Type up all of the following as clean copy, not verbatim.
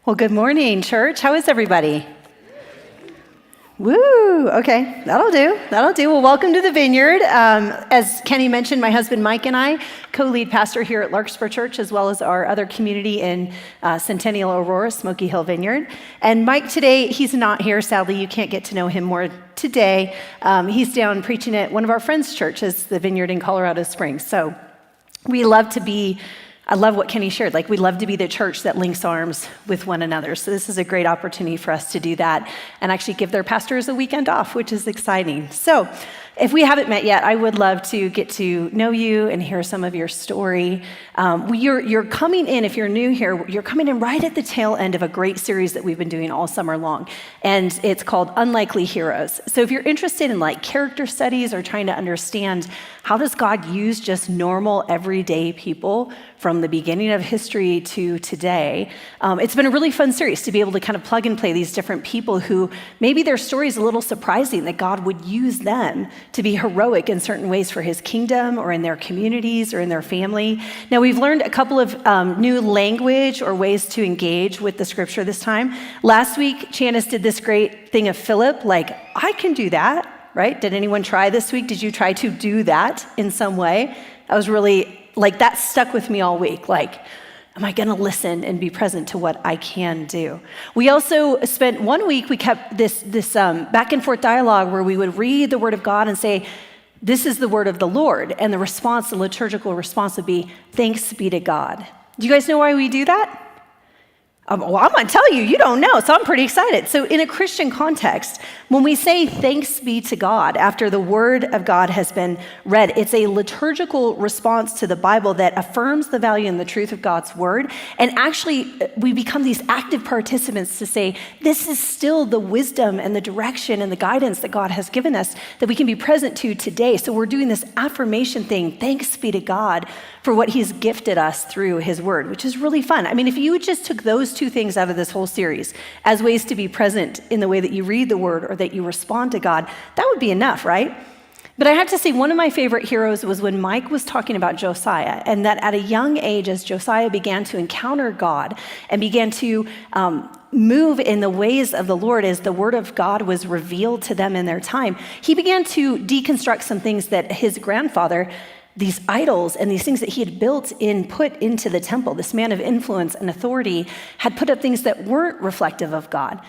Well, good morning, church. How is everybody? Woo! Okay, that'll do. Well, welcome to the Vineyard. As Kenny mentioned, my husband Mike and I co-lead pastor here at Larkspur Church, as well as our other community in Centennial Aurora, Smoky Hill Vineyard. And Mike today, he's not here. Sadly, you can't get to know him more today. He's down preaching at one of our friends' churches, the Vineyard in Colorado Springs. So we love to be I love what Kenny shared. We love to be the church that links arms with one another. So this is a great opportunity for us to do that and actually give their pastors a weekend off, which is exciting. So if we haven't met yet, I would love to get to know you and hear some of your story. You're coming in, if you're new here, you're coming in right at the tail end of a great series that we've been doing all summer long. And it's called Unlikely Heroes. So if you're interested in character studies or trying to understand how does God use just normal, everyday people from the beginning of history to today, it's been a really fun series to be able to kind of plug and play these different people who maybe their story is a little surprising that God would use them to be heroic in certain ways for his kingdom or in their communities or in their family. Now, we've learned a couple of new language or ways to engage with the scripture this time. Last week, Janice did this great thing of Philip, I can do that. Right? Did anyone try this week? Did you try to do that in some way? I was really, that stuck with me all week. Am I going to listen and be present to what I can do? We also spent 1 week, we kept this back and forth dialogue where we would read the word of God and say, this is the word of the Lord. And the response, the liturgical response would be, thanks be to God. Do you guys know why we do that? Well, I'm going to tell you, you don't know, so I'm pretty excited. So in a Christian context, when we say thanks be to God after the word of God has been read, it's a liturgical response to the Bible that affirms the value and the truth of God's word. And actually, we become these active participants to say, this is still the wisdom and the direction and the guidance that God has given us that we can be present to today. So we're doing this affirmation thing, thanks be to God for what he's gifted us through his word, which is really fun. I mean, if you just took those two things out of this whole series as ways to be present in the way that you read the word or that you respond to God, that would be enough, right? But I have to say, one of my favorite heroes was when Mike was talking about Josiah, and that at a young age, as Josiah began to encounter God and began to move in the ways of the Lord as the word of God was revealed to them in their time, he began to deconstruct some things that his grandfather, these idols and these things that he had built put into the temple, this man of influence and authority, had put up things that weren't reflective of God.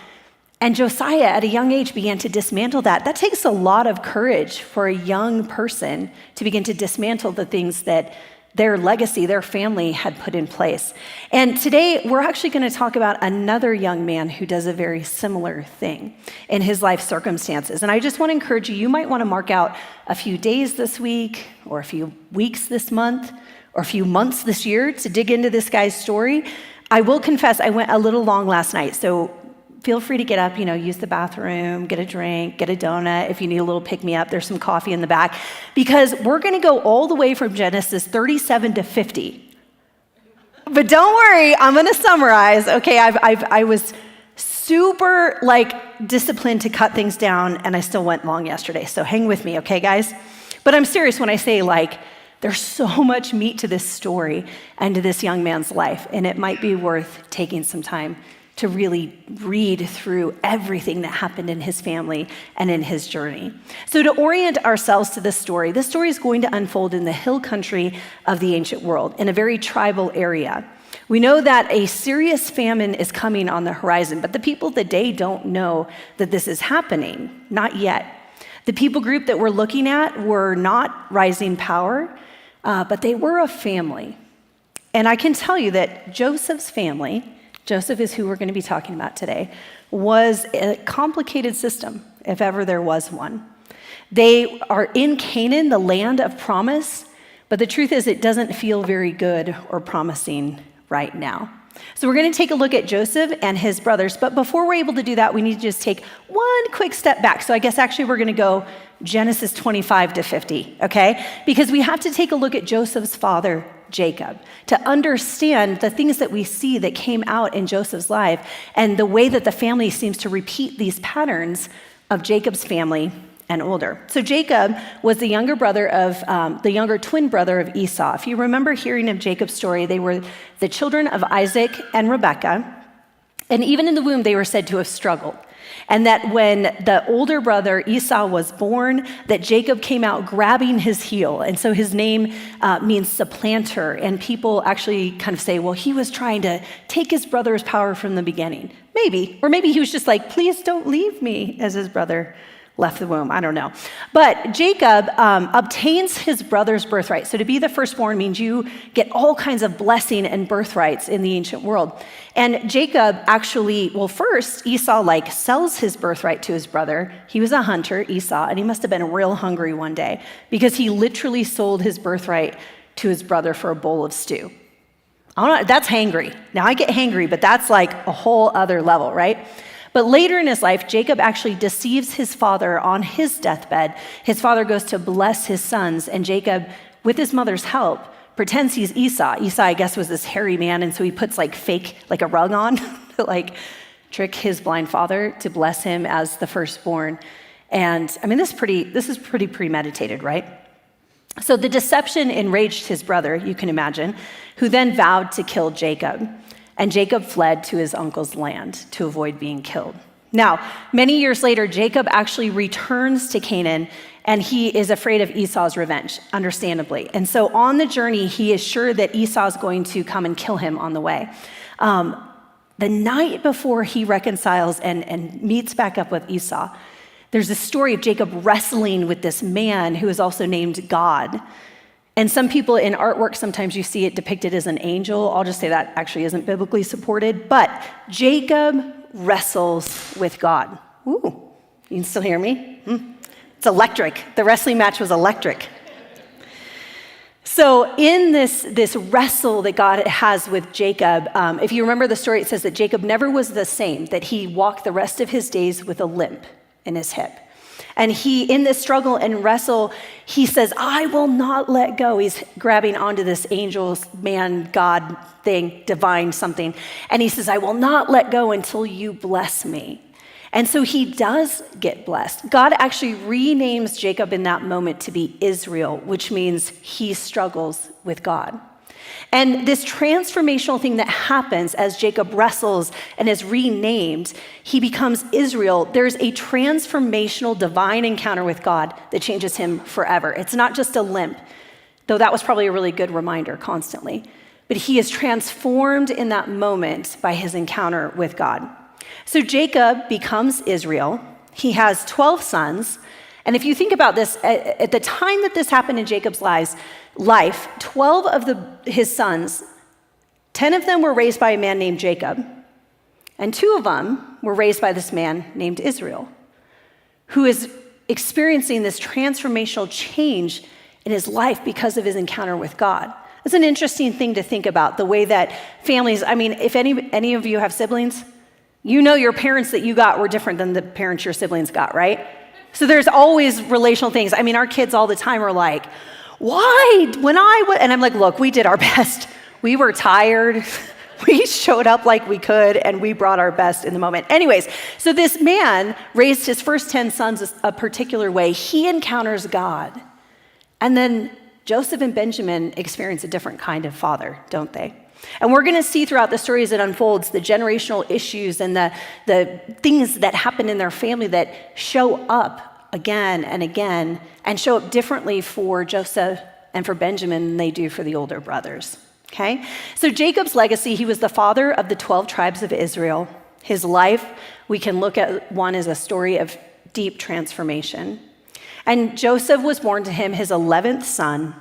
And Josiah, at a young age, began to dismantle that. That takes a lot of courage for a young person to begin to dismantle the things that their legacy, their family had put in place. And today, we're actually going to talk about another young man who does a very similar thing in his life circumstances. And I just want to encourage you, you might want to mark out a few days this week, or a few weeks this month, or a few months this year to dig into this guy's story. I will confess, I went a little long last night, so feel free to get up, use the bathroom, get a drink, get a donut. If you need a little pick-me-up, there's some coffee in the back. Because we're going to go all the way from Genesis 37 to 50. But don't worry, I'm going to summarize. Okay, I was super disciplined to cut things down, and I still went long yesterday. So hang with me, okay, guys? But I'm serious when I say there's so much meat to this story and to this young man's life, and it might be worth taking some time to really read through everything that happened in his family and in his journey. So to orient ourselves to this story is going to unfold in the hill country of the ancient world, in a very tribal area. We know that a serious famine is coming on the horizon, but the people of the day don't know that this is happening, not yet. The people group that we're looking at were not rising power, but they were a family. And I can tell you that Joseph's family, Joseph is who we're going to be talking about today, was a complicated system, if ever there was one. They are in Canaan, the land of promise, but the truth is it doesn't feel very good or promising right now. So we're going to take a look at Joseph and his brothers, but before we're able to do that, we need to just take one quick step back. So I guess actually we're going to go Genesis 25 to 50, okay? Because we have to take a look at Joseph's father, Jacob, to understand the things that we see that came out in Joseph's life and the way that the family seems to repeat these patterns of Jacob's family and older. So Jacob was the younger twin brother of Esau. If you remember hearing of Jacob's story, they were the children of Isaac and Rebekah. And even in the womb, they were said to have struggled. And that when the older brother Esau was born, that Jacob came out grabbing his heel. And so his name means supplanter. And people actually kind of say, well, he was trying to take his brother's power from the beginning. Maybe. Or maybe he was just like, please don't leave me, as his brother left the womb. I don't know. But Jacob obtains his brother's birthright. So to be the firstborn means you get all kinds of blessing and birthrights in the ancient world. And Jacob actually, well, first Esau sells his birthright to his brother. He was a hunter, Esau, and he must have been real hungry one day because he literally sold his birthright to his brother for a bowl of stew. I don't know, that's hangry. Now I get hangry, but that's like a whole other level, right? But later in his life, Jacob actually deceives his father on his deathbed. His father goes to bless his sons, and Jacob, with his mother's help, pretends he's Esau. Esau, I guess, was this hairy man, and so he puts fake, a rug on to trick his blind father to bless him as the firstborn. And I mean, this is pretty premeditated, right? So the deception enraged his brother, you can imagine, who then vowed to kill Jacob. And Jacob fled to his uncle's land to avoid being killed. Now, many years later, Jacob actually returns to Canaan, and he is afraid of Esau's revenge, understandably. And so on the journey, he is sure that Esau is going to come and kill him on the way. The night before he reconciles and meets back up with Esau, there's a story of Jacob wrestling with this man who is also named God. And some people in artwork, sometimes you see it depicted as an angel. I'll just say that actually isn't biblically supported. But Jacob wrestles with God. Ooh, you can still hear me? It's electric. The wrestling match was electric. So in this wrestle that God has with Jacob, if you remember the story, it says that Jacob never was the same, that he walked the rest of his days with a limp in his hip. And he, in this struggle and wrestle, he says, I will not let go. He's grabbing onto this angel, man, God thing, divine something. And he says, I will not let go until you bless me. And so he does get blessed. God actually renames Jacob in that moment to be Israel, which means he struggles with God. And this transformational thing that happens as Jacob wrestles and is renamed, he becomes Israel. There's a transformational divine encounter with God that changes him forever. It's not just a limp, though that was probably a really good reminder constantly. But he is transformed in that moment by his encounter with God. So Jacob becomes Israel. He has 12 sons. And if you think about this, at the time that this happened in Jacob's life, 12 of his sons, 10 of them were raised by a man named Jacob, and 2 of them were raised by this man named Israel, who is experiencing this transformational change in his life because of his encounter with God. It's an interesting thing to think about, the way that families, I mean, if any of you have siblings, you know your parents that you got were different than the parents your siblings got, right? So there's always relational things. I mean, our kids all the time are like, why? And I'm like, look, we did our best. We were tired. We showed up like we could, and we brought our best in the moment. Anyways, so this man raised his first 10 sons a particular way. He encounters God. And then Joseph and Benjamin experience a different kind of father, don't they? And we're going to see throughout the story as it unfolds the generational issues and the things that happen in their family that show up again and again and show up differently for Joseph and for Benjamin than they do for the older brothers. Okay? So Jacob's legacy, he was the father of the 12 tribes of Israel. His life, we can look at one as a story of deep transformation. And Joseph was born to him, his 11th son.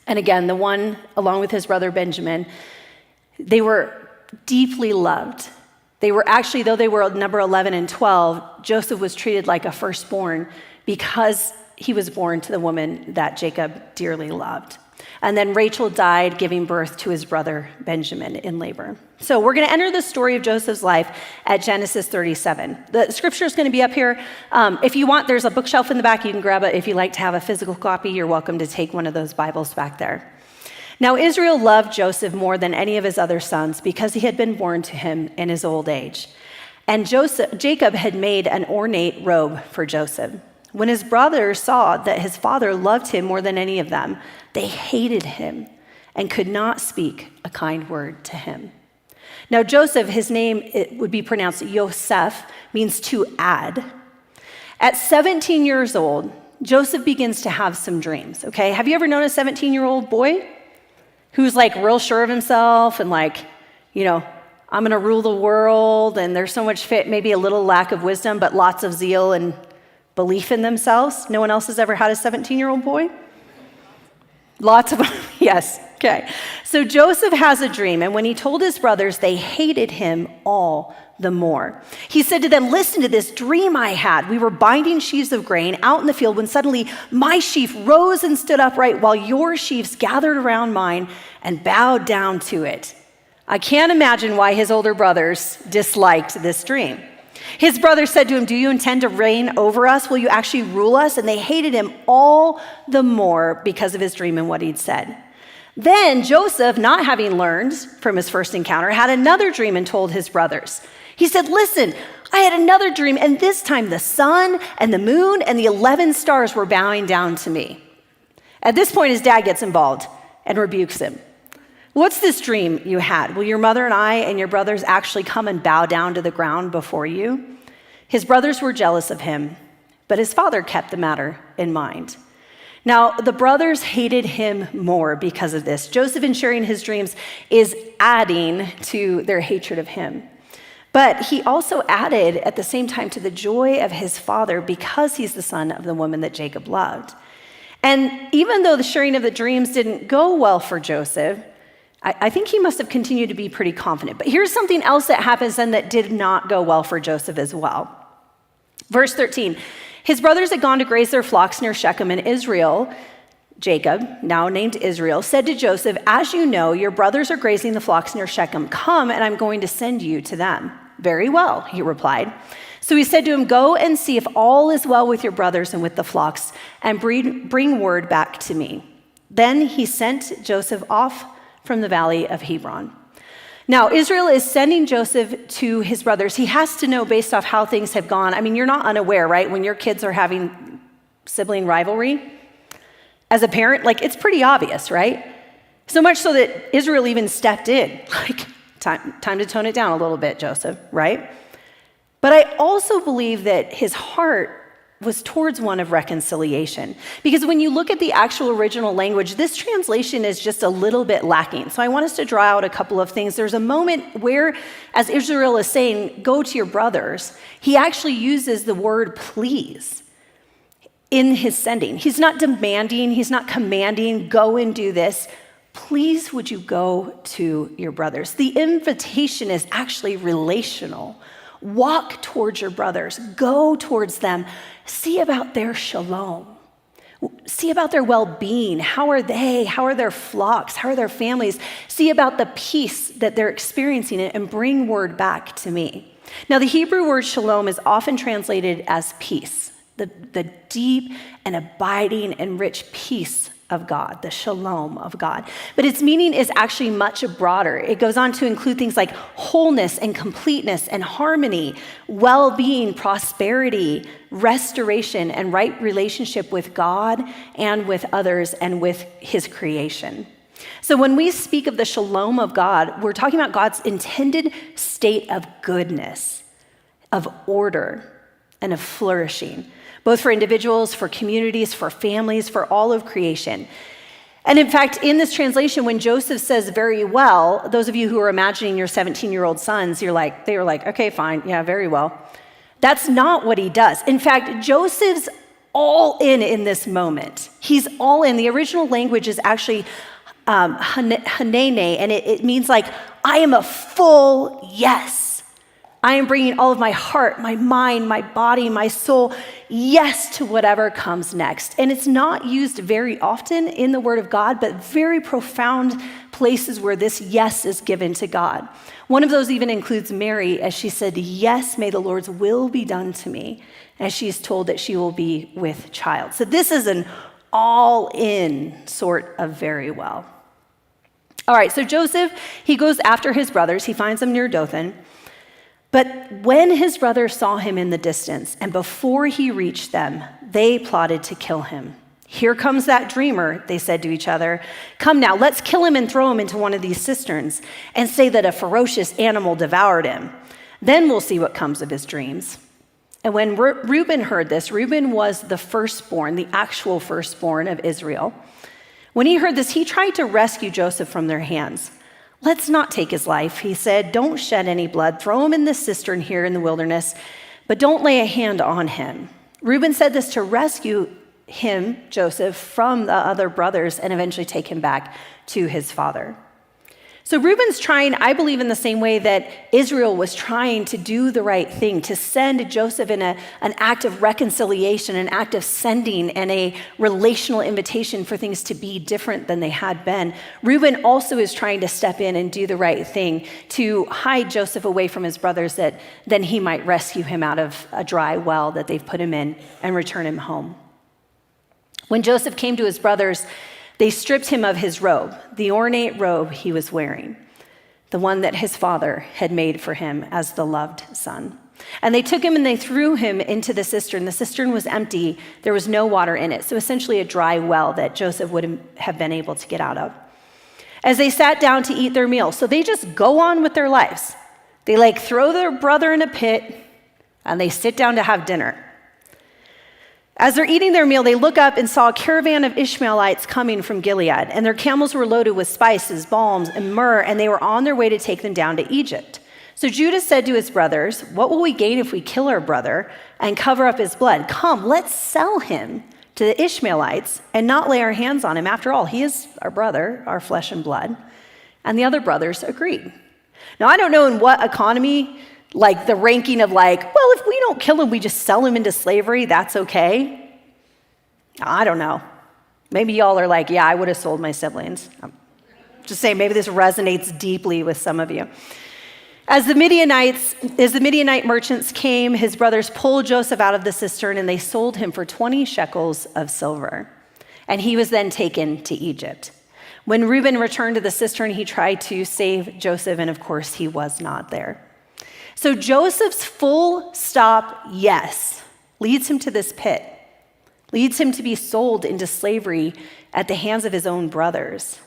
And again, the one, along with his brother Benjamin, they were deeply loved. They were actually, though they were number 11 and 12, Joseph was treated like a firstborn because he was born to the woman that Jacob dearly loved. And then Rachel died giving birth to his brother Benjamin in labor. So we're going to enter the story of Joseph's life at Genesis 37. The scripture is going to be up here. If you want, there's a bookshelf in the back. You can grab it. If you like to have a physical copy, you're welcome to take one of those Bibles back there. Now, Israel loved Joseph more than any of his other sons because he had been born to him in his old age. And Jacob had made an ornate robe for Joseph. When his brothers saw that his father loved him more than any of them, they hated him and could not speak a kind word to him. Now, Joseph, his name, it would be pronounced Yosef, means to add. At 17 years old, Joseph begins to have some dreams, okay? Have you ever known a 17-year-old boy who's like real sure of himself and like, I'm gonna rule the world, and there's so much fit, maybe a little lack of wisdom, but lots of zeal and belief in themselves? No one else has ever had a 17-year-old boy? Lots of them, yes, okay. So Joseph has a dream, and when he told his brothers, they hated him all the more. He said to them, listen to this dream I had. We were binding sheaves of grain out in the field when suddenly my sheaf rose and stood upright while your sheaves gathered around mine and bowed down to it. I can't imagine why his older brothers disliked this dream. His brothers said to him, do you intend to reign over us? Will you actually rule us? And they hated him all the more because of his dream and what he'd said. Then Joseph, not having learned from his first encounter, had another dream and told his brothers. He said, listen, I had another dream, and this time the sun and the moon and the 11 stars were bowing down to me. At this point, his dad gets involved and rebukes him. What's this dream you had? Will your mother and I and your brothers actually come and bow down to the ground before you? His brothers were jealous of him, but his father kept the matter in mind. Now, the brothers hated him more because of this. Joseph, in sharing his dreams, is adding to their hatred of him. But he also added at the same time to the joy of his father because he's the son of the woman that Jacob loved. And even though the sharing of the dreams didn't go well for Joseph, I think he must have continued to be pretty confident. But here's something else that happens then that did not go well for Joseph as well. Verse 13, his brothers had gone to graze their flocks near Shechem, and Israel, Jacob, now named Israel, said to Joseph, as you know, your brothers are grazing the flocks near Shechem. Come, and I'm going to send you to them. Very well, he replied. So he said to him, go and see if all is well with your brothers and with the flocks, and bring word back to me. Then he sent Joseph off from the valley of Hebron. Now, Israel is sending Joseph to his brothers. He has to know based off how things have gone. I mean, you're not unaware, right? When your kids are having sibling rivalry, as a parent, it's pretty obvious, right? So much so that Israel even stepped in, time to tone it down a little bit, Joseph, right? But I also believe that his heart was towards one of reconciliation. Because when you look at the actual original language, this translation is just a little bit lacking. So I want us to draw out a couple of things. There's a moment where, as Israel is saying, go to your brothers, he actually uses the word please in his sending. He's not demanding, he's not commanding, go and do this. Please, would you go to your brothers? The invitation is actually relational. Walk towards your brothers, go towards them, see about their shalom, see about their well-being. How are they? How are their flocks? How are their families? See about the peace that they're experiencing and bring word back to me. Now, the Hebrew word shalom is often translated as peace, the deep and abiding and rich peace of God, the shalom of God. But its meaning is actually much broader. It goes on to include things like wholeness and completeness and harmony, well-being, prosperity, restoration, and right relationship with God and with others and with his creation. So when we speak of the shalom of God, we're talking about God's intended state of goodness, of order, and of flourishing, both for individuals, for communities, for families, for all of creation. And in fact, in this translation, when Joseph says very well, those of you who are imagining your 17-year-old sons, they were like, okay, fine, yeah, very well. That's not what he does. In fact, Joseph's all in this moment. He's all in. The original language is actually hanene, and it means I am a full yes. I am bringing all of my heart, my mind, my body, my soul, yes to whatever comes next. And it's not used very often in the Word of God, but very profound places where this yes is given to God. One of those even includes Mary, as she said, yes, may the Lord's will be done to me, as she's told that she will be with child. So this is an all-in sort of very well. All right, so Joseph, he goes after his brothers. He finds them near Dothan. But when his brothers saw him in the distance, and before he reached them, they plotted to kill him. "Here comes that dreamer," they said to each other. "Come now, let's kill him and throw him into one of these cisterns and say that a ferocious animal devoured him. Then we'll see what comes of his dreams." And when Reuben heard this, Reuben was the firstborn, the actual firstborn of Israel. When he heard this, he tried to rescue Joseph from their hands. "Let's not take his life," he said. "Don't shed any blood. Throw him in this cistern here in the wilderness, but don't lay a hand on him." Reuben said this to rescue him, Joseph, from the other brothers and eventually take him back to his father. So Reuben's trying, I believe, in the same way that Israel was trying to do the right thing, to send Joseph in an act of reconciliation, an act of sending, and a relational invitation for things to be different than they had been. Reuben also is trying to step in and do the right thing, to hide Joseph away from his brothers, that then he might rescue him out of a dry well that they've put him in and return him home. When Joseph came to his brothers, they stripped him of his robe, the ornate robe he was wearing, the one that his father had made for him as the loved son. And they took him and they threw him into the cistern. The cistern was empty. There was no water in it. So essentially a dry well that Joseph would have been able to get out of. As they sat down to eat their meal, so they just go on with their lives. They throw their brother in a pit and they sit down to have dinner. As they're eating their meal, they look up and saw a caravan of Ishmaelites coming from Gilead, and their camels were loaded with spices, balms, and myrrh, and they were on their way to take them down to Egypt. So Judah said to his brothers, "What will we gain if we kill our brother and cover up his blood? Come, let's sell him to the Ishmaelites and not lay our hands on him. After all, he is our brother, our flesh and blood." And the other brothers agreed. Now, I don't know in what economy, the ranking of well, if we don't kill him, we just sell him into slavery, that's okay. I don't know. Maybe y'all are yeah, I would have sold my siblings. I'm just saying, maybe this resonates deeply with some of you. As the Midianite merchants came, his brothers pulled Joseph out of the cistern and they sold him for 20 shekels of silver. And he was then taken to Egypt. When Reuben returned to the cistern, he tried to save Joseph, and of course, he was not there. So Joseph's full stop yes leads him to this pit, leads him to be sold into slavery at the hands of his own brothers.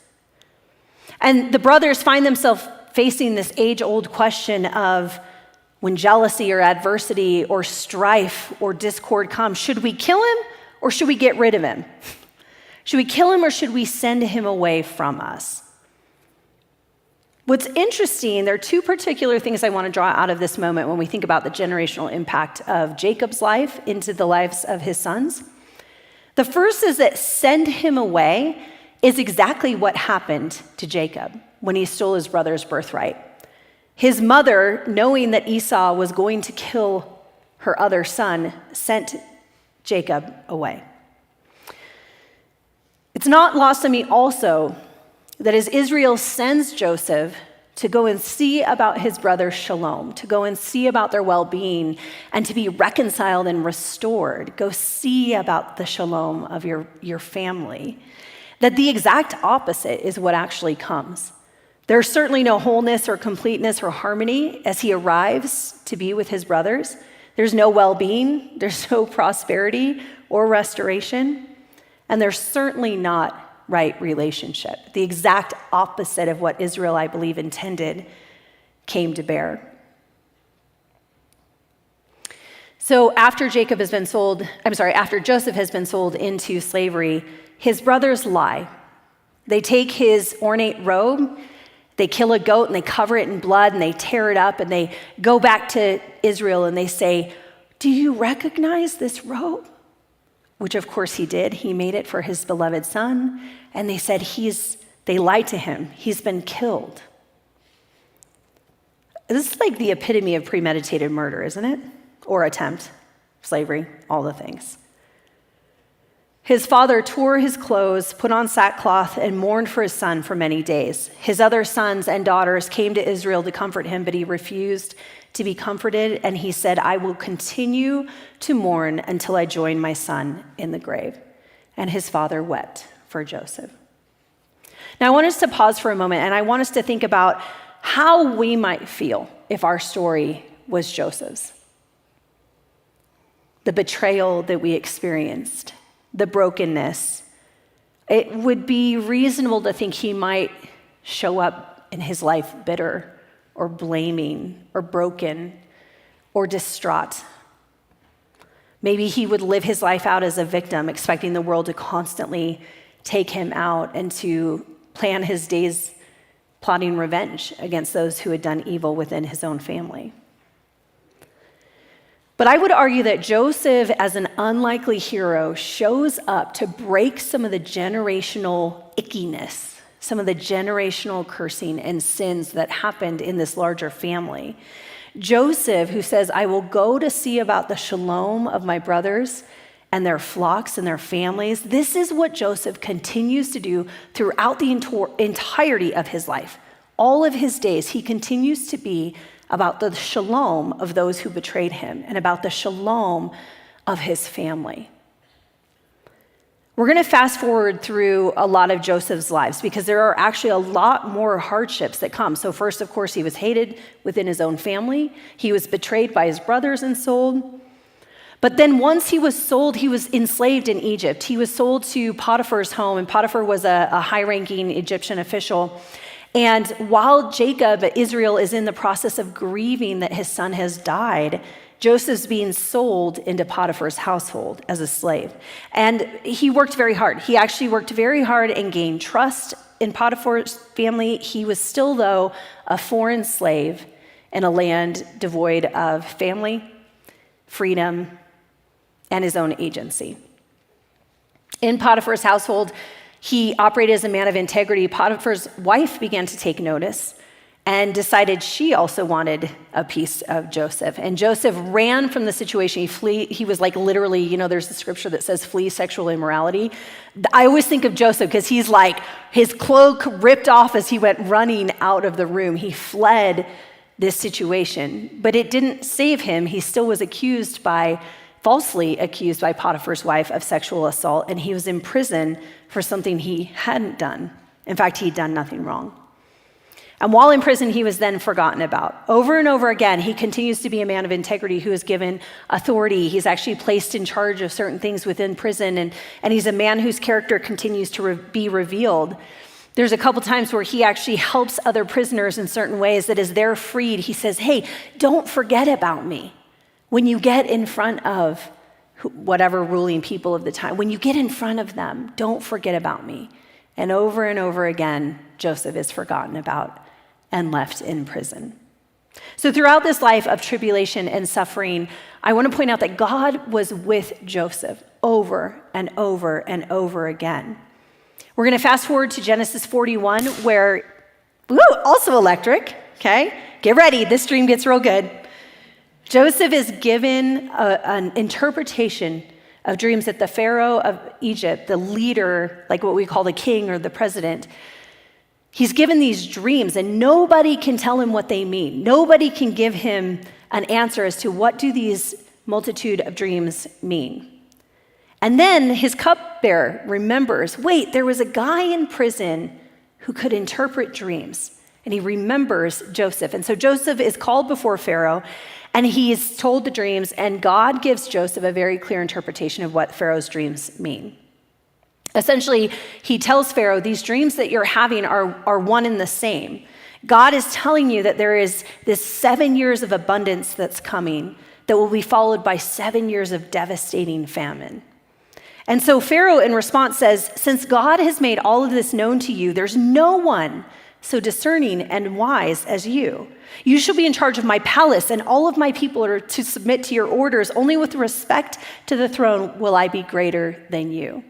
And the brothers find themselves facing this age-old question of when jealousy or adversity or strife or discord comes, should we kill him or should we get rid of him? Should we kill him or should we send him away from us? What's interesting, there are two particular things I want to draw out of this moment when we think about the generational impact of Jacob's life into the lives of his sons. The first is that send him away is exactly what happened to Jacob when he stole his brother's birthright. His mother, knowing that Esau was going to kill her other son, sent Jacob away. It's not lost on me also that as Israel sends Joseph to go and see about his brother's shalom, to go and see about their well-being and to be reconciled and restored, go see about the shalom of your family, that the exact opposite is what actually comes. There's certainly no wholeness or completeness or harmony as he arrives to be with his brothers. There's no well-being, there's no prosperity or restoration, and there's certainly not right relationship. The exact opposite of what Israel, I believe, intended came to bear. So after Joseph has been sold into slavery, his brothers lie. They take his ornate robe, they kill a goat and they cover it in blood and they tear it up and they go back to Israel and they say, "Do you recognize this robe?" Which of course he did. He made it for his beloved son. And they said they lied to him. He's been killed. This is the epitome of premeditated murder, isn't it? Or attempt, slavery, all the things. His father tore his clothes, put on sackcloth, and mourned for his son for many days. His other sons and daughters came to Israel to comfort him, but he refused to be comforted, and he said, "I will continue to mourn until I join my son in the grave." And his father wept for Joseph. Now, I want us to pause for a moment, and I want us to think about how we might feel if our story was Joseph's. The betrayal that we experienced, the brokenness, it would be reasonable to think he might show up in his life bitter or blaming or broken or distraught. Maybe he would live his life out as a victim, expecting the world to constantly take him out and to plan his days plotting revenge against those who had done evil within his own family. But I would argue that Joseph, as an unlikely hero, shows up to break some of the generational ickiness, some of the generational cursing and sins that happened in this larger family. Joseph, who says, I will go to see about the shalom of my brothers and their flocks and their families. This is what Joseph continues to do throughout the entirety of his life. All of his days, he continues to be about the shalom of those who betrayed him and about the shalom of his family. We're going to fast forward through a lot of Joseph's lives because there are actually a lot more hardships that come. So first, of course, he was hated within his own family. He was betrayed by his brothers and sold. But then once he was sold, he was enslaved in Egypt. He was sold to Potiphar's home, and Potiphar was a high-ranking Egyptian official. And while Israel, is in the process of grieving that his son has died, Joseph's being sold into Potiphar's household as a slave. And he worked very hard. He actually worked very hard and gained trust in Potiphar's family. He was still, though, a foreign slave in a land devoid of family, freedom, and his own agency. In Potiphar's household, he operated as a man of integrity. Potiphar's wife began to take notice and decided she also wanted a piece of Joseph. And Joseph ran from the situation. He was like literally, there's the scripture that says flee sexual immorality. I always think of Joseph because he's like, his cloak ripped off as he went running out of the room. He fled this situation, but it didn't save him. He still was falsely accused by Potiphar's wife of sexual assault, and he was in prison for something he hadn't done. In fact, he'd done nothing wrong. And while in prison, he was then forgotten about. Over and over again, he continues to be a man of integrity who is given authority. He's actually placed in charge of certain things within prison, and he's a man whose character continues to be revealed. There's a couple times where he actually helps other prisoners in certain ways that as they're freed, he says, hey, don't forget about me. When you get in front of whatever ruling people of the time, when you get in front of them, don't forget about me. And over again, Joseph is forgotten about and left in prison. So throughout this life of tribulation and suffering, I want to point out that God was with Joseph over and over and over again. We're going to fast forward to Genesis 41, where, also electric, okay? Get ready, this dream gets real good. Joseph is given an interpretation of dreams that the Pharaoh of Egypt, the leader, like what we call the king or the president, he's given these dreams and nobody can tell him what they mean. Nobody can give him an answer as to what do these multitude of dreams mean. And then his cupbearer remembers, wait, there was a guy in prison who could interpret dreams. And he remembers Joseph. And so Joseph is called before Pharaoh, and he's told the dreams, and God gives Joseph a very clear interpretation of what Pharaoh's dreams mean. Essentially, he tells Pharaoh, these dreams that you're having are one and the same. God is telling you that there is this 7 years of abundance that's coming that will be followed by 7 years of devastating famine. And so Pharaoh, in response, says, since God has made all of this known to you, there's no one so discerning and wise as you. You shall be in charge of my palace, and all of my people are to submit to your orders. Only with respect to the throne will I be greater than you.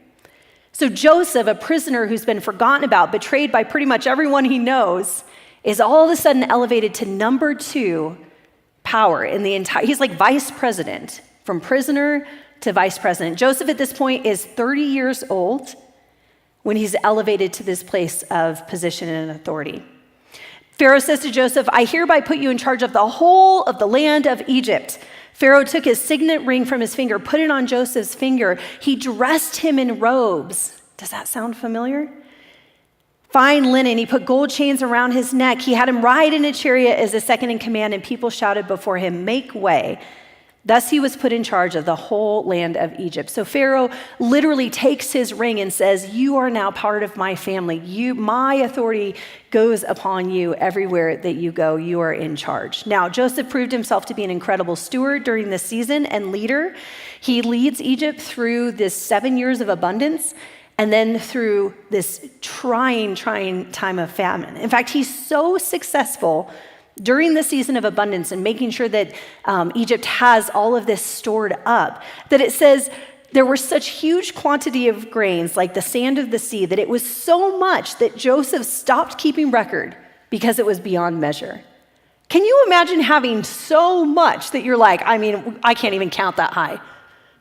So Joseph, a prisoner who's been forgotten about, betrayed by pretty much everyone he knows, is all of a sudden elevated to number 2 power in the entire, he's like vice president, from prisoner to vice president. Joseph at this point is 30 years old when he's elevated to this place of position and authority. Pharaoh says to Joseph, I hereby put you in charge of the whole of the land of Egypt. Pharaoh took his signet ring from his finger, put it on Joseph's finger. He dressed him in robes. Does that sound familiar? Fine linen. He put gold chains around his neck. He had him ride in a chariot as a second in command, and people shouted before him, make way. Thus he was put in charge of the whole land of Egypt. So Pharaoh literally takes his ring and says, you are now part of my family. My authority goes upon you everywhere that you go. You are in charge. Now, Joseph proved himself to be an incredible steward during this season and leader. He leads Egypt through this 7 years of abundance and then through this trying time of famine. In fact, he's so successful during the season of abundance and making sure that Egypt has all of this stored up, that it says there were such huge quantity of grains, like the sand of the sea, that it was so much that Joseph stopped keeping record because it was beyond measure. Can you imagine having so much that you're like, I can't even count that high?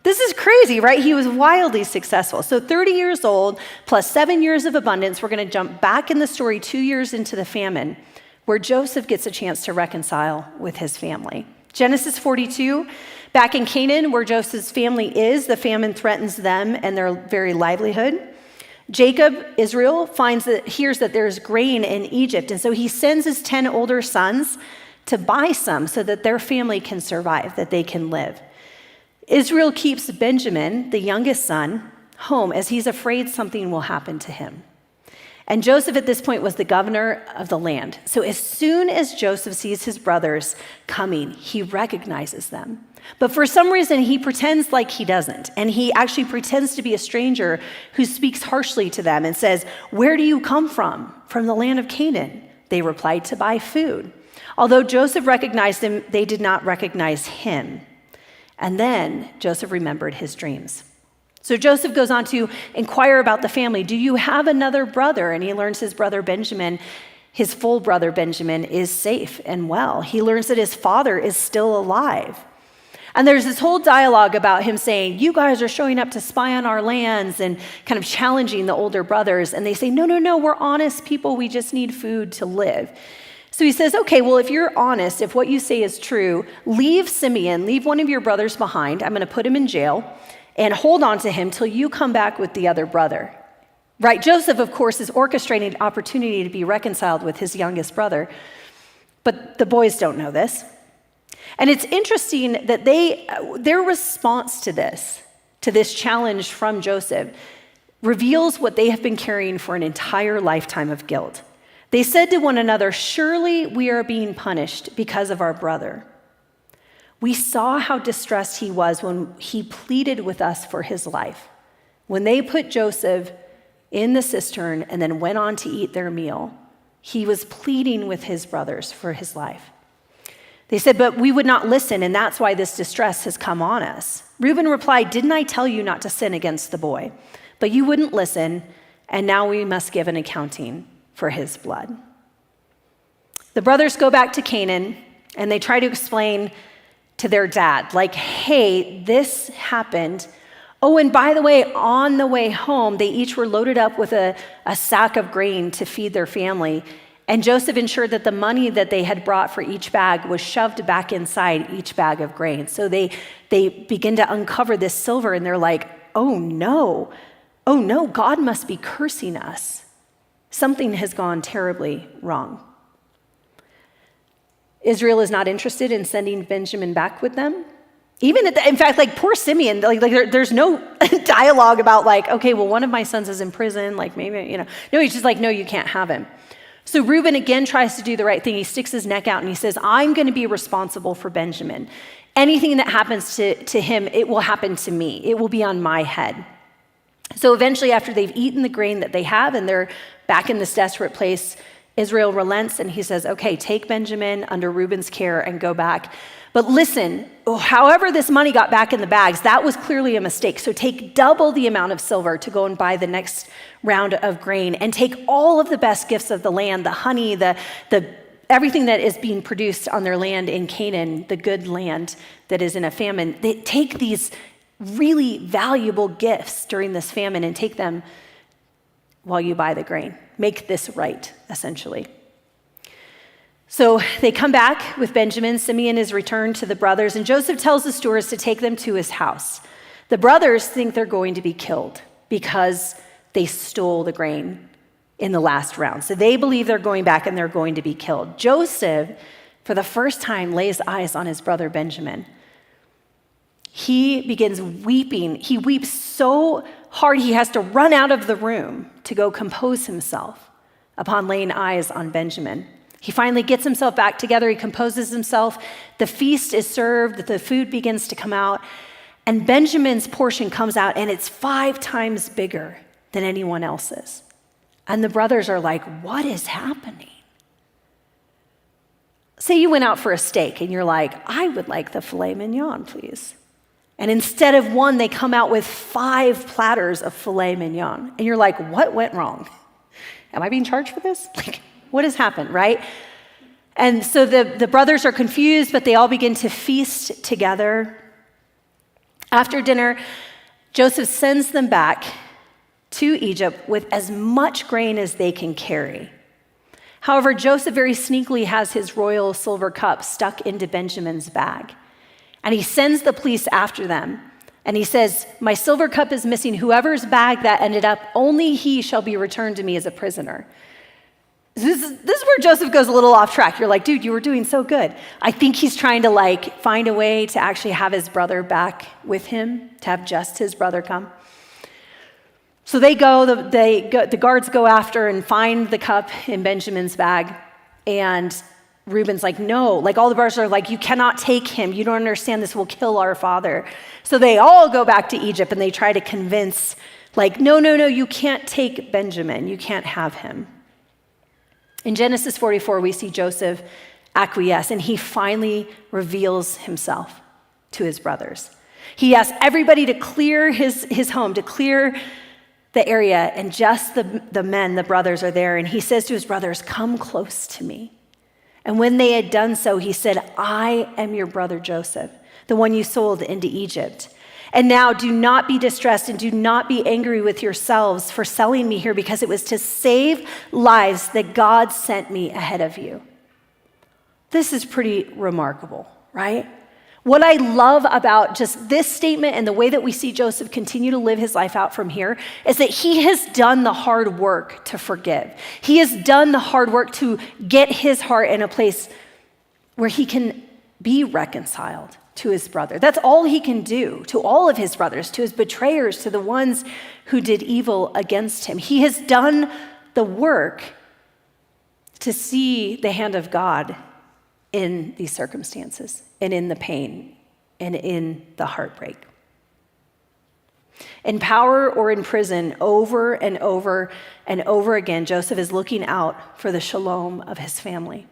This is crazy, right? He was wildly successful. So 30 years old plus 7 years of abundance. We're going to jump back in the story 2 years into the famine, where Joseph gets a chance to reconcile with his family. Genesis 42, back in Canaan, where Joseph's family is, the famine threatens them and their very livelihood. Jacob, Israel, hears that there's grain in Egypt, and so he sends his 10 older sons to buy some so that their family can survive, that they can live. Israel keeps Benjamin, the youngest son, home as he's afraid something will happen to him. And Joseph at this point was the governor of the land. So as soon as Joseph sees his brothers coming, he recognizes them. But for some reason, he pretends like he doesn't. And he actually pretends to be a stranger who speaks harshly to them and says, where do you come from? From the land of Canaan. They replied, to buy food. Although Joseph recognized them, they did not recognize him. And then Joseph remembered his dreams. So Joseph goes on to inquire about the family. Do you have another brother? And he learns his brother Benjamin, his full brother Benjamin, is safe and well. He learns that his father is still alive. And there's this whole dialogue about him saying, you guys are showing up to spy on our lands, and kind of challenging the older brothers. And they say, no, we're honest people. We just need food to live. So he says, okay, well, if you're honest, if what you say is true, leave Simeon, leave one of your brothers behind. I'm going to put him in jail and hold on to him till you come back with the other brother. Right? Joseph, of course, is orchestrating an opportunity to be reconciled with his youngest brother. But the boys don't know this. And it's interesting that their response to this challenge from Joseph, reveals what they have been carrying for an entire lifetime of guilt. They said to one another, surely we are being punished because of our brother. We saw how distressed he was when he pleaded with us for his life. When they put Joseph in the cistern and then went on to eat their meal, he was pleading with his brothers for his life. They said, but we would not listen, and that's why this distress has come on us. Reuben replied, didn't I tell you not to sin against the boy? But you wouldn't listen, and now we must give an accounting for his blood. The brothers go back to Canaan, and they try to explain to their dad, like, hey, this happened. Oh, and by the way, on the way home, they each were loaded up with a sack of grain to feed their family. And Joseph ensured that the money that they had brought for each bag was shoved back inside each bag of grain. So they begin to uncover this silver, and they're like, oh no, God must be cursing us. Something has gone terribly wrong. Israel is not interested in sending Benjamin back with them. In fact, like poor Simeon, there's no dialogue about like, okay, well, one of my sons is in prison, like maybe, No, he's just like, no, you can't have him. So Reuben again tries to do the right thing. He sticks his neck out and he says, I'm going to be responsible for Benjamin. Anything that happens to him, it will happen to me. It will be on my head. So eventually, after they've eaten the grain that they have and they're back in this desperate place, Israel relents and he says, okay, take Benjamin under Reuben's care and go back. But listen, however this money got back in the bags, that was clearly a mistake. So take double the amount of silver to go and buy the next round of grain, and take all of the best gifts of the land, the honey, the everything that is being produced on their land in Canaan, the good land that is in a famine. They take these really valuable gifts during this famine and take them while you buy the grain. Make this right, essentially. So they come back with Benjamin. Simeon is returned to the brothers, and Joseph tells the stewards to take them to his house. The brothers think they're going to be killed because they stole the grain in the last round. So they believe they're going back and they're going to be killed. Joseph, for the first time, lays eyes on his brother Benjamin. he begins weeping. He weeps so hard he has to run out of the room to go compose himself upon laying eyes on Benjamin. He finally gets himself back together. He composes himself. The feast is served. The food begins to come out. And Benjamin's portion comes out, and it's 5 times bigger than anyone else's. And the brothers are like, what is happening? Say you went out for a steak, and you're like, I would like the filet mignon, please. And instead of 1, they come out with 5 platters of filet mignon. And you're like, what went wrong? Am I being charged for this? Like, what has happened, right? And so the brothers are confused, but they all begin to feast together. After dinner, Joseph sends them back to Egypt with as much grain as they can carry. However, Joseph very sneakily has his royal silver cup stuck into Benjamin's bag. And he sends the police after them. And he says, my silver cup is missing. Whoever's bag that ended up, only he shall be returned to me as a prisoner. This is where Joseph goes a little off track. You're like, dude, you were doing so good. I think he's trying to find a way to actually have his brother back with him, to have just his brother come. So the guards go after and find the cup in Benjamin's bag. And Reuben's like, no, all the brothers are like, you cannot take him. You don't understand, this will kill our father. So they all go back to Egypt and they try to convince, no, you can't take Benjamin. You can't have him. In Genesis 44, we see Joseph acquiesce, and he finally reveals himself to his brothers. He asks everybody to clear his home, to clear the area, and just the men, the brothers, are there. And he says to his brothers, come close to me. And when they had done so, he said, I am your brother Joseph, the one you sold into Egypt. And now do not be distressed and do not be angry with yourselves for selling me here, because it was to save lives that God sent me ahead of you. This is pretty remarkable, right? What I love about just this statement and the way that we see Joseph continue to live his life out from here is that he has done the hard work to forgive. He has done the hard work to get his heart in a place where he can be reconciled to his brother. That's all he can do to all of his brothers, to his betrayers, to the ones who did evil against him. He has done the work to see the hand of God in these circumstances and in the pain and in the heartbreak. In power or in prison, over and over and over again, Joseph is looking out for the shalom of his family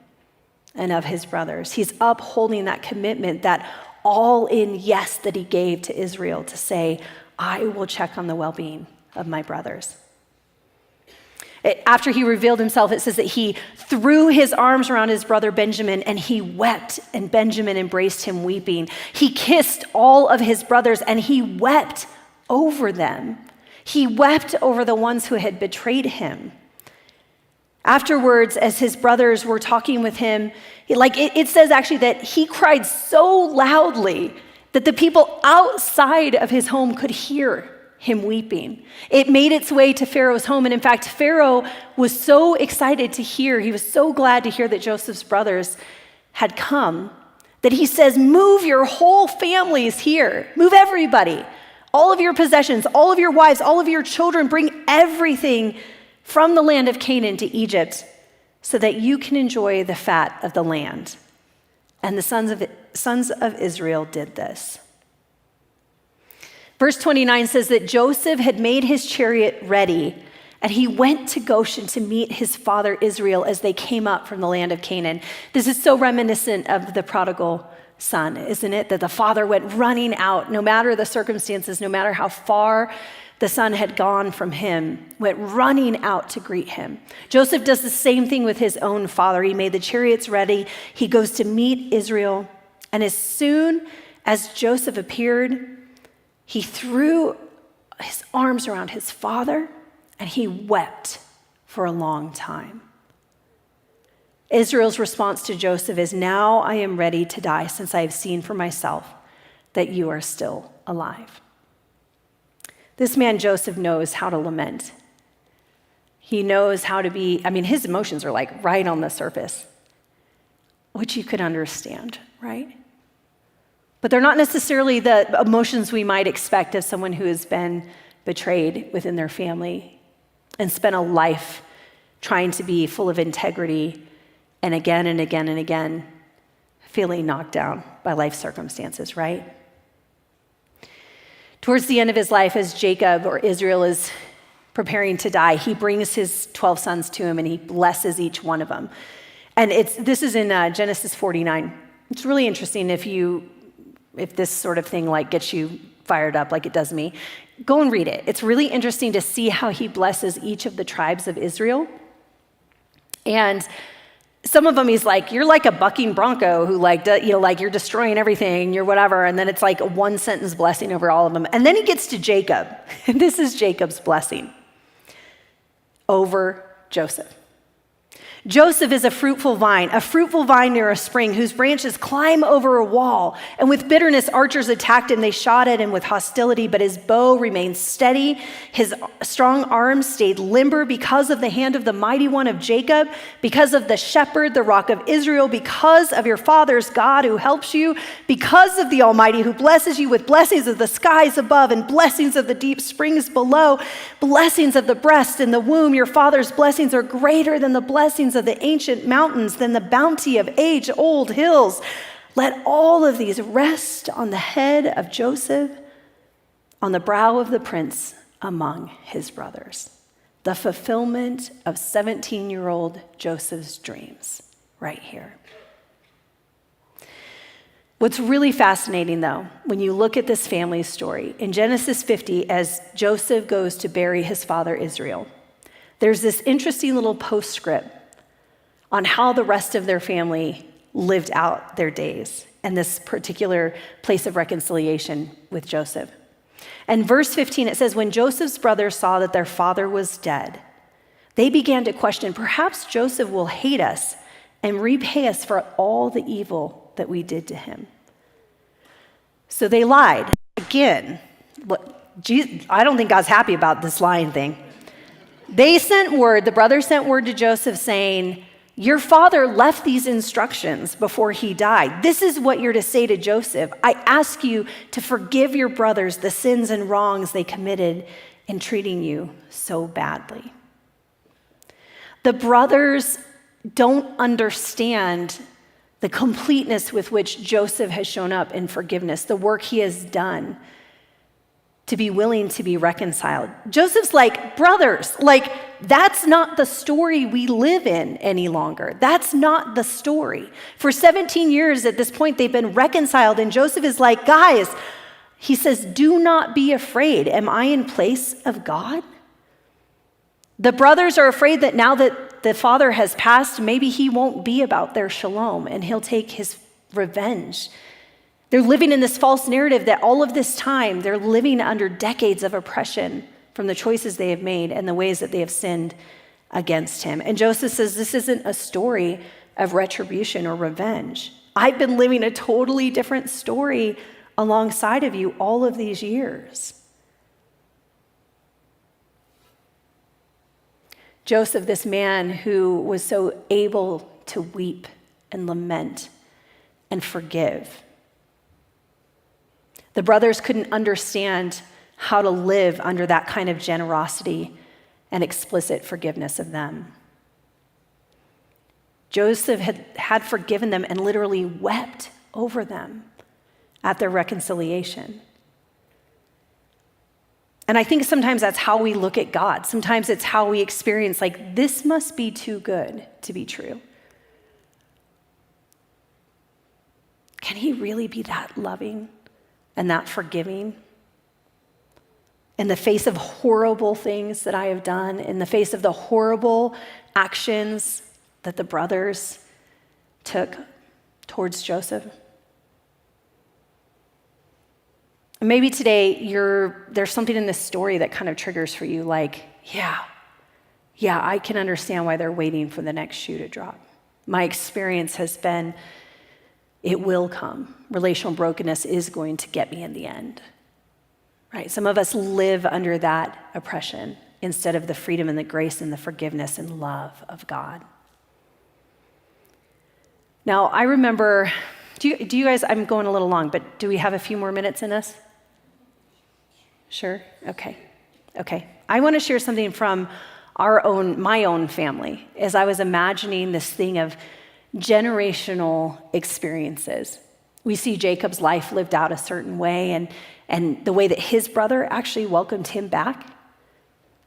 and of his brothers. He's upholding that commitment, that all-in yes that he gave to Israel, to say, I will check on the well-being of my brothers. After he revealed himself, it says that he threw his arms around his brother Benjamin and he wept, and Benjamin embraced him weeping. He kissed all of his brothers and he wept over them. He wept over the ones who had betrayed him. Afterwards, as his brothers were talking with him, it says actually that he cried so loudly that the people outside of his home could hear him weeping. It made its way to Pharaoh's home. And in fact, Pharaoh was so excited to hear, he was so glad to hear that Joseph's brothers had come, that he says, move your whole families here. Move everybody. All of your possessions, all of your wives, all of your children, bring everything from the land of Canaan to Egypt so that you can enjoy the fat of the land. And the sons of Israel did this. Verse 29 says that Joseph had made his chariot ready, and he went to Goshen to meet his father Israel as they came up from the land of Canaan. This is so reminiscent of the prodigal son, isn't it? That the father went running out, no matter the circumstances, no matter how far the son had gone from him, went running out to greet him. Joseph does the same thing with his own father. He made the chariots ready. He goes to meet Israel, and as soon as Joseph appeared, he threw his arms around his father and he wept for a long time. Israel's response to Joseph is, now I am ready to die, since I have seen for myself that you are still alive. This man Joseph knows how to lament. He knows how to be, his emotions are right on the surface, which you could understand, right? But they're not necessarily the emotions we might expect of someone who has been betrayed within their family and spent a life trying to be full of integrity and again and again and again feeling knocked down by life circumstances, right? Towards the end of his life, as Jacob or Israel is preparing to die, he brings his 12 sons to him and he blesses each one of them. And this is in Genesis 49. It's really interesting if this sort of thing like gets you fired up like it does me. Go and read it. It's really interesting to see how he blesses each of the tribes of Israel. And some of them he's like, you're like a bucking bronco who like you're destroying everything, you're whatever. And then it's like a one sentence blessing over all of them. And then he gets to Jacob. And this is Jacob's blessing over Joseph. Joseph is a fruitful vine near a spring whose branches climb over a wall. And with bitterness, archers attacked him. They shot at him with hostility, but his bow remained steady. His strong arms stayed limber because of the hand of the mighty one of Jacob, because of the shepherd, the rock of Israel, because of your father's God who helps you, because of the Almighty who blesses you with blessings of the skies above and blessings of the deep springs below, blessings of the breast and the womb. Your father's blessings are greater than the blessings of the ancient mountains, than the bounty of age-old hills. Let all of these rest on the head of Joseph, on the brow of the prince among his brothers. The fulfillment of 17-year-old Joseph's dreams right here. What's really fascinating, though, when you look at this family story, in Genesis 50, as Joseph goes to bury his father Israel, there's this interesting little postscript on how the rest of their family lived out their days and this particular place of reconciliation with Joseph. And verse 15, it says, when Joseph's brothers saw that their father was dead, they began to question, perhaps Joseph will hate us and repay us for all the evil that we did to him. So they lied. Again, I don't think God's happy about this lying thing. The brothers sent word to Joseph saying, your father left these instructions before he died. This is what you're to say to Joseph. I ask you to forgive your brothers the sins and wrongs they committed in treating you so badly. The brothers don't understand the completeness with which Joseph has shown up in forgiveness, the work he has done to be willing to be reconciled. Joseph's like, brothers, that's not the story we live in any longer. That's not the story. For 17 years at this point, they've been reconciled, and Joseph is like, guys, he says, do not be afraid. Am I in place of God? The brothers are afraid that now that the father has passed, maybe he won't be about their shalom, and he'll take his revenge. They're living in this false narrative that all of this time, they're living under decades of oppression from the choices they have made and the ways that they have sinned against him. And Joseph says, this isn't a story of retribution or revenge. I've been living a totally different story alongside of you all of these years. Joseph, this man who was so able to weep and lament and forgive. The brothers couldn't understand how to live under that kind of generosity and explicit forgiveness of them. Joseph had forgiven them and literally wept over them at their reconciliation. And I think sometimes that's how we look at God. Sometimes it's how we experience, this must be too good to be true. Can he really be that loving and that forgiving? In the face of horrible things that I have done, in the face of the horrible actions that the brothers took towards Joseph. Maybe today there's something in this story that kind of triggers for you, yeah, I can understand why they're waiting for the next shoe to drop. My experience has been, it will come. Relational brokenness is going to get me in the end. Right? Some of us live under that oppression instead of the freedom and the grace and the forgiveness and love of God. Now, I remember Do you guys, I'm going a little long, but do we have a few more minutes in us? Sure? Okay. I want to share something from my own family as I was imagining this thing of generational experiences. We see Jacob's life lived out a certain way and the way that his brother actually welcomed him back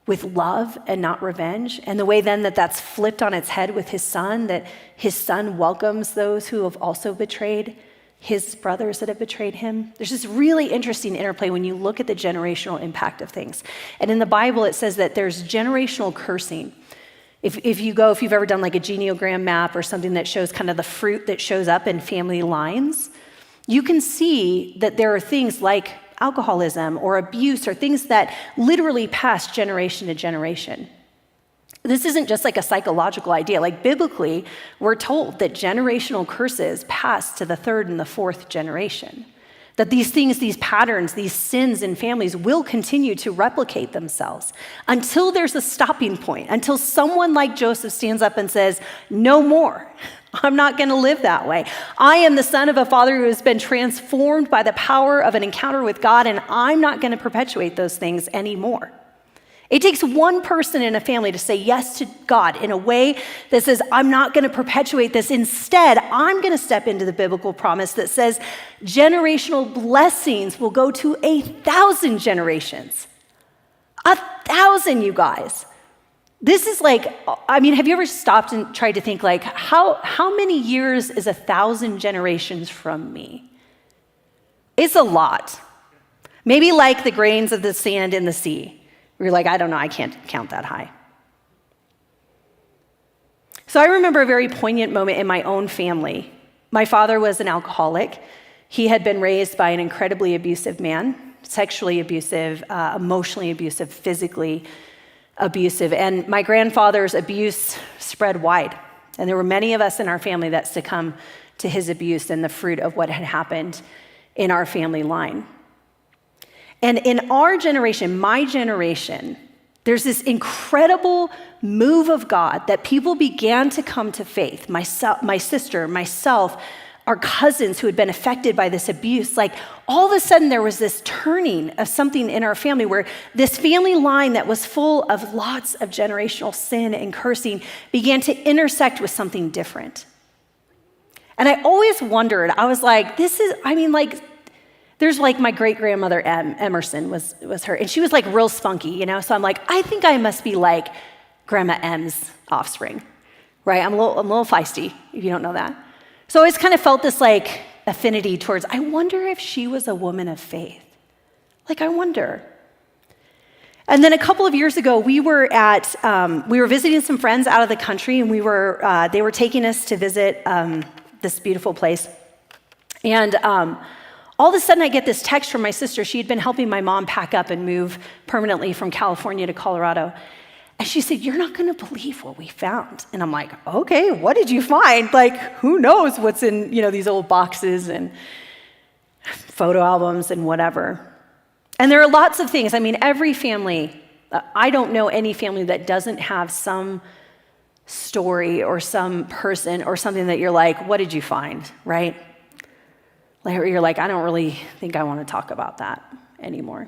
with love and not revenge, and the way then that's flipped on its head with his son, that his son welcomes those who have also betrayed his brothers that have betrayed him. There's this really interesting interplay when you look at the generational impact of things. And in the Bible, it says that there's generational cursing. If you've ever done like a genealogy map or something that shows kind of the fruit that shows up in family lines, you can see that there are things like alcoholism or abuse or things that literally pass generation to generation. This isn't just like a psychological idea. Like biblically, we're told that generational curses pass to the third and the fourth generation. That these things, these patterns, these sins in families will continue to replicate themselves until there's a stopping point, until someone like Joseph stands up and says, no more. I'm not going to live that way. I am the son of a father who has been transformed by the power of an encounter with God, and I'm not going to perpetuate those things anymore. It takes one person in a family to say yes to God in a way that says, I'm not going to perpetuate this. Instead, I'm going to step into the biblical promise that says generational blessings will go to 1,000 generations. 1,000, you guys. This is like, have you ever stopped and tried to think like, how many years is 1,000 generations from me? It's a lot. Maybe like the grains of the sand in the sea. You're like, I don't know, I can't count that high. So I remember a very poignant moment in my own family. My father was an alcoholic. He had been raised by an incredibly abusive man, sexually abusive, emotionally abusive, physically abusive. And my grandfather's abuse spread wide. And there were many of us in our family that succumbed to his abuse and the fruit of what had happened in our family line. And in our generation, my generation, there's this incredible move of God that people began to come to faith. My sister, myself, our cousins who had been affected by this abuse, like all of a sudden there was this turning of something in our family where this family line that was full of lots of generational sin and cursing began to intersect with something different. And I always wondered, I was like, there's like my great-grandmother Emerson was her, and she was like real spunky, So I'm like, I think I must be like Grandma M's offspring, right? I'm a little feisty, if you don't know that. So I always kind of felt this like affinity towards, I wonder if she was a woman of faith. Like, I wonder. And then a couple of years ago, we were visiting some friends out of the country, and they were taking us to visit this beautiful place. And all of a sudden, I get this text from my sister. She had been helping my mom pack up and move permanently from California to Colorado. And she said, you're not going to believe what we found. And I'm like, okay, what did you find? Like, who knows what's in, these old boxes and photo albums and whatever. And there are lots of things. Every family, I don't know any family that doesn't have some story or some person or something that you're like, what did you find, right? You're like, I don't really think I want to talk about that anymore.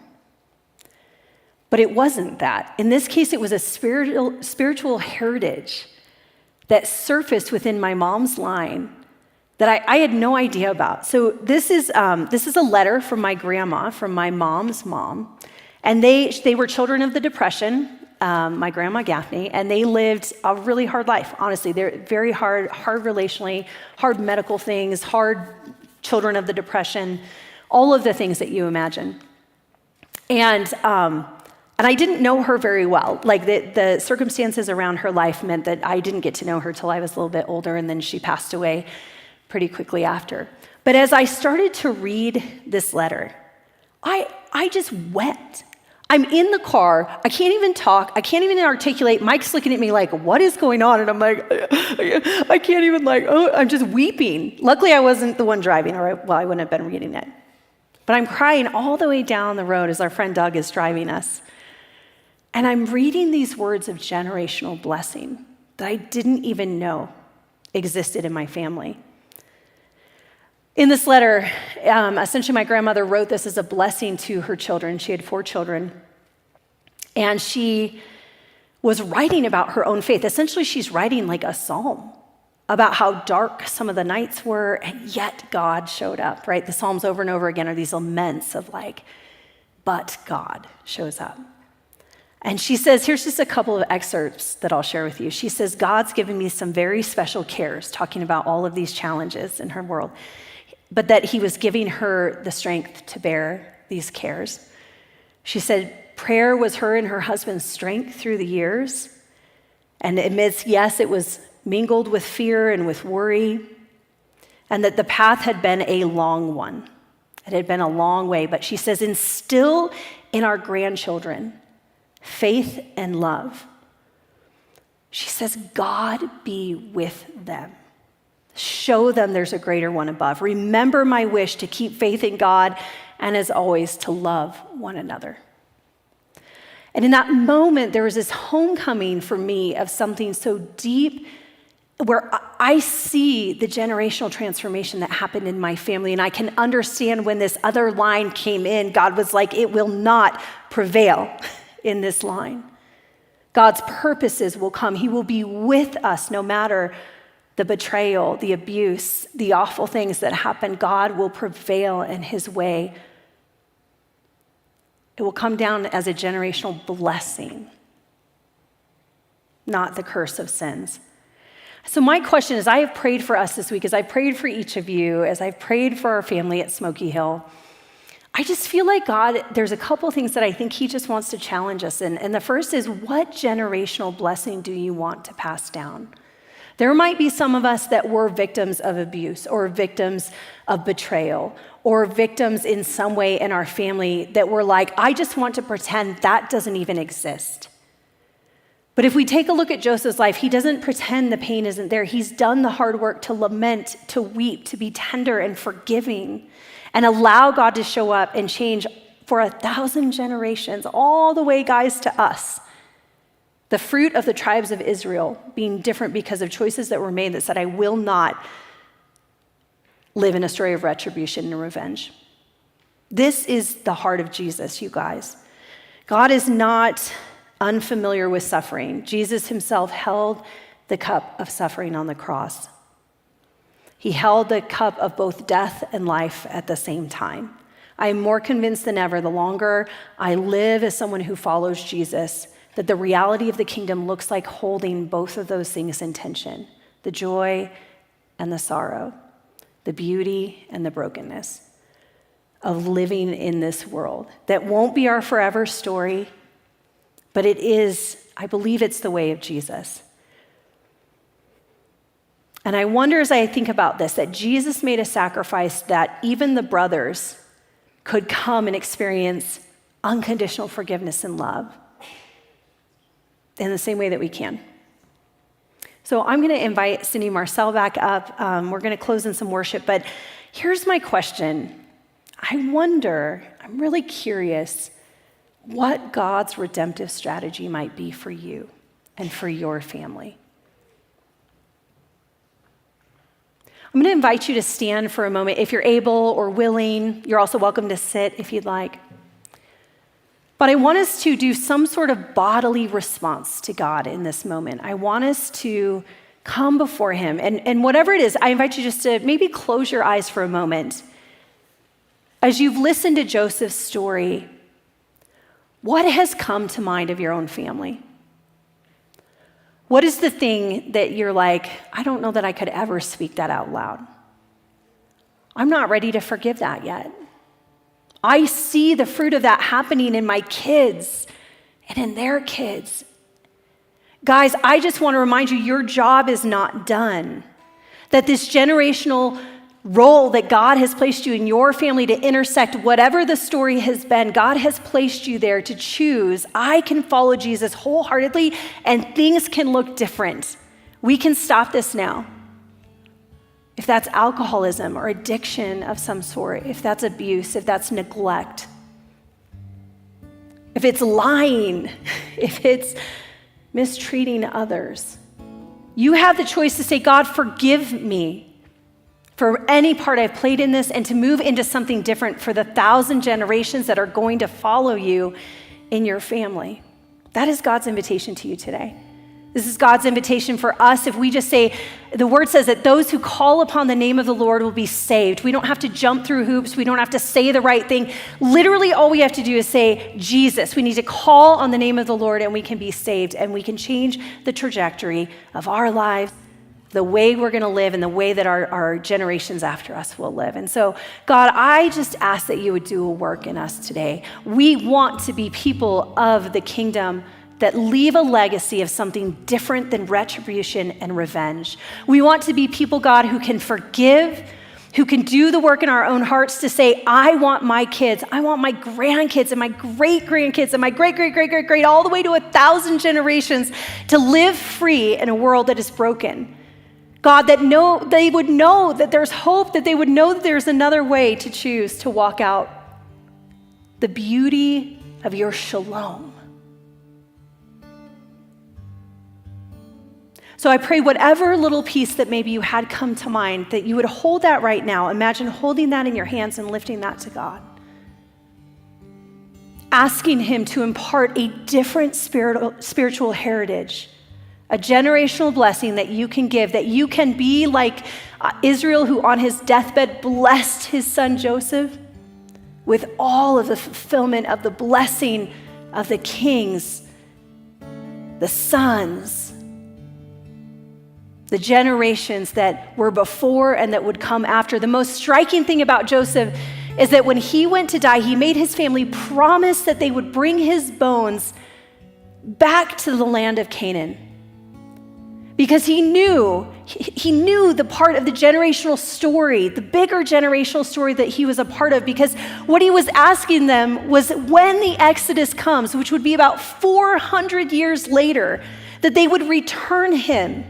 But it wasn't that. In this case, it was a spiritual heritage that surfaced within my mom's line that I had no idea about. So this is a letter from my grandma, from my mom's mom. And they were children of the Depression, my grandma Gaffney, and they lived a really hard life, honestly. They're very hard relationally, hard medical things, hard children of the Depression, all of the things that you imagine. And I didn't know her very well. Like the circumstances around her life meant that I didn't get to know her till I was a little bit older, and then she passed away pretty quickly after. But as I started to read this letter, I just wept. I'm in the car, I can't even talk, I can't even articulate. Mike's looking at me like, what is going on? And I'm like, I can't even I'm just weeping. Luckily, I wasn't the one driving, or I wouldn't have been reading it. But I'm crying all the way down the road as our friend Doug is driving us. And I'm reading these words of generational blessing that I didn't even know existed in my family. In this letter, essentially my grandmother wrote this as a blessing to her children. She had 4 children. And she was writing about her own faith. Essentially, she's writing like a psalm about how dark some of the nights were, and yet God showed up, right? The Psalms over and over again are these laments of like, but God shows up. And she says, here's just a couple of excerpts that I'll share with you. She says, God's given me some very special cares, talking about all of these challenges in her world, but that he was giving her the strength to bear these cares. She said, prayer was her and her husband's strength through the years. And amidst, yes, it was mingled with fear and with worry, and that the path had been a long one. It had been a long way, but she says, instill in our grandchildren faith and love. She says, God be with them. Show them there's a greater one above. Remember my wish to keep faith in God, and as always, to love one another. And in that moment, there was this homecoming for me of something so deep where I see the generational transformation that happened in my family, and I can understand when this other line came in, God was like, it will not prevail in this line. God's purposes will come. He will be with us no matter the betrayal, the abuse, the awful things that happen. God will prevail in his way. It will come down as a generational blessing, not the curse of sins. So my question is, I have prayed for us this week, as I prayed for each of you, as I've prayed for our family at Smoky Hill, I just feel like God, there's a couple things that I think he just wants to challenge us in. And the first is, what generational blessing do you want to pass down? There might be some of us that were victims of abuse or victims of betrayal or victims in some way in our family that were like, I just want to pretend that doesn't even exist. But if we take a look at Joseph's life, he doesn't pretend the pain isn't there. He's done the hard work to lament, to weep, to be tender and forgiving, and allow God to show up and change for 1,000 generations, all the way, guys, to us. The fruit of the tribes of Israel being different because of choices that were made that said, I will not live in a story of retribution and revenge. This is the heart of Jesus, you guys. God is not unfamiliar with suffering. Jesus himself held the cup of suffering on the cross. He held the cup of both death and life at the same time. I am more convinced than ever, the longer I live as someone who follows Jesus, that the reality of the kingdom looks like holding both of those things in tension, the joy and the sorrow, the beauty and the brokenness of living in this world that won't be our forever story, but it is, I believe it's the way of Jesus. And I wonder as I think about this, that Jesus made a sacrifice that even the brothers could come and experience unconditional forgiveness and love in the same way that we can. So I'm going to invite Cindy Marcel back up. We're going to close in some worship, but here's my question. I wonder, I'm really curious, what God's redemptive strategy might be for you and for your family. I'm going to invite you to stand for a moment if you're able or willing. You're also welcome to sit if you'd like. But I want us to do some sort of bodily response to God in this moment. I want us to come before him. And whatever it is, I invite you just to maybe close your eyes for a moment. As you've listened to Joseph's story, what has come to mind of your own family? What is the thing that you're like, I don't know that I could ever speak that out loud. I'm not ready to forgive that yet. I see the fruit of that happening in my kids and in their kids. Guys, I just want to remind you, your job is not done. That this generational role that God has placed you in your family to intersect whatever the story has been, God has placed you there to choose. I can follow Jesus wholeheartedly and things can look different. We can stop this now. If that's alcoholism or addiction of some sort, if that's abuse, if that's neglect, if it's lying, if it's mistreating others, you have the choice to say, God, forgive me. for any part I've played in this, and to move into something different for the 1,000 generations that are going to follow you in your family. That is God's invitation to you today. This is God's invitation for us. If we just say, the word says that those who call upon the name of the Lord will be saved. We don't have to jump through hoops. We don't have to say the right thing. Literally, all we have to do is say Jesus. We need to call on the name of the Lord and we can be saved, and we can change the trajectory of our lives, the way we're going to live, and the way that our generations after us will live. And so, God, I just ask that you would do a work in us today. We want to be people of the kingdom that leave a legacy of something different than retribution and revenge. We want to be people, God, who can forgive, who can do the work in our own hearts to say, I want my kids, I want my grandkids and my great-grandkids and my great, all the way to 1,000 generations to live free in a world that is broken. God, that they would know that there's hope, that they would know that there's another way to choose to walk out the beauty of your shalom. So I pray whatever little piece that maybe you had come to mind, that you would hold that right now. Imagine holding that in your hands and lifting that to God. Asking him to impart a different spiritual heritage, a generational blessing that you can give, that you can be like Israel, who on his deathbed blessed his son Joseph with all of the fulfillment of the blessing of the kings, the sons, the generations that were before and that would come after. The most striking thing about Joseph is that when he went to die, he made his family promise that they would bring his bones back to the land of Canaan. Because he knew the part of the generational story, the bigger generational story that he was a part of, because what he was asking them was when the Exodus comes, which would be about 400 years later, that they would return him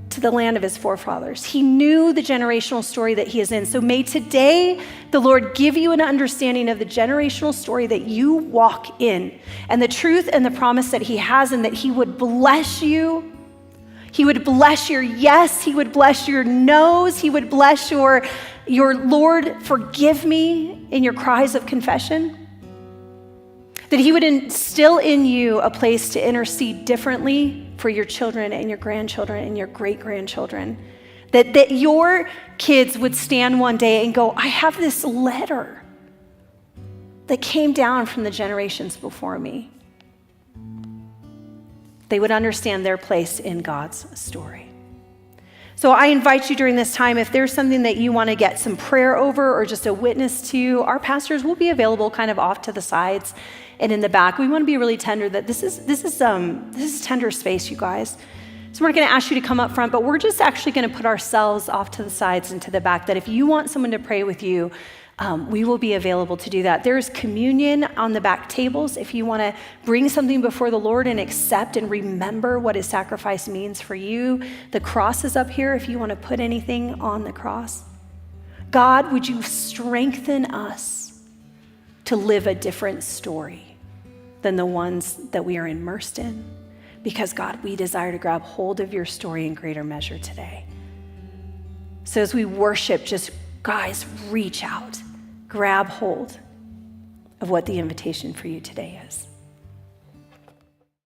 to the land of his forefathers. He knew the generational story that he is in. So may today the Lord give you an understanding of the generational story that you walk in, and the truth and the promise that he has, and that he would bless you. He would bless your yes. He would bless your no's. He would bless your Lord, forgive me in your cries of confession. That he would instill in you a place to intercede differently for your children and your grandchildren and your great-grandchildren. That your kids would stand one day and go, I have this letter that came down from the generations before me. They would understand their place in God's story. So I invite you during this time, if there's something that you want to get some prayer over or just a witness to, our pastors will be available kind of off to the sides and in the back. We want to be really tender that this is tender space, you guys. So we're not going to ask you to come up front, but we're just actually going to put ourselves off to the sides and to the back, that if you want someone to pray with you, we will be available to do that. There's communion on the back tables if you want to bring something before the Lord and accept and remember what his sacrifice means for you. The cross is up here if you want to put anything on the cross. God, would you strengthen us to live a different story than the ones that we are immersed in? Because God, we desire to grab hold of your story in greater measure today. So as we worship, just guys, reach out, grab hold of what the invitation for you today is.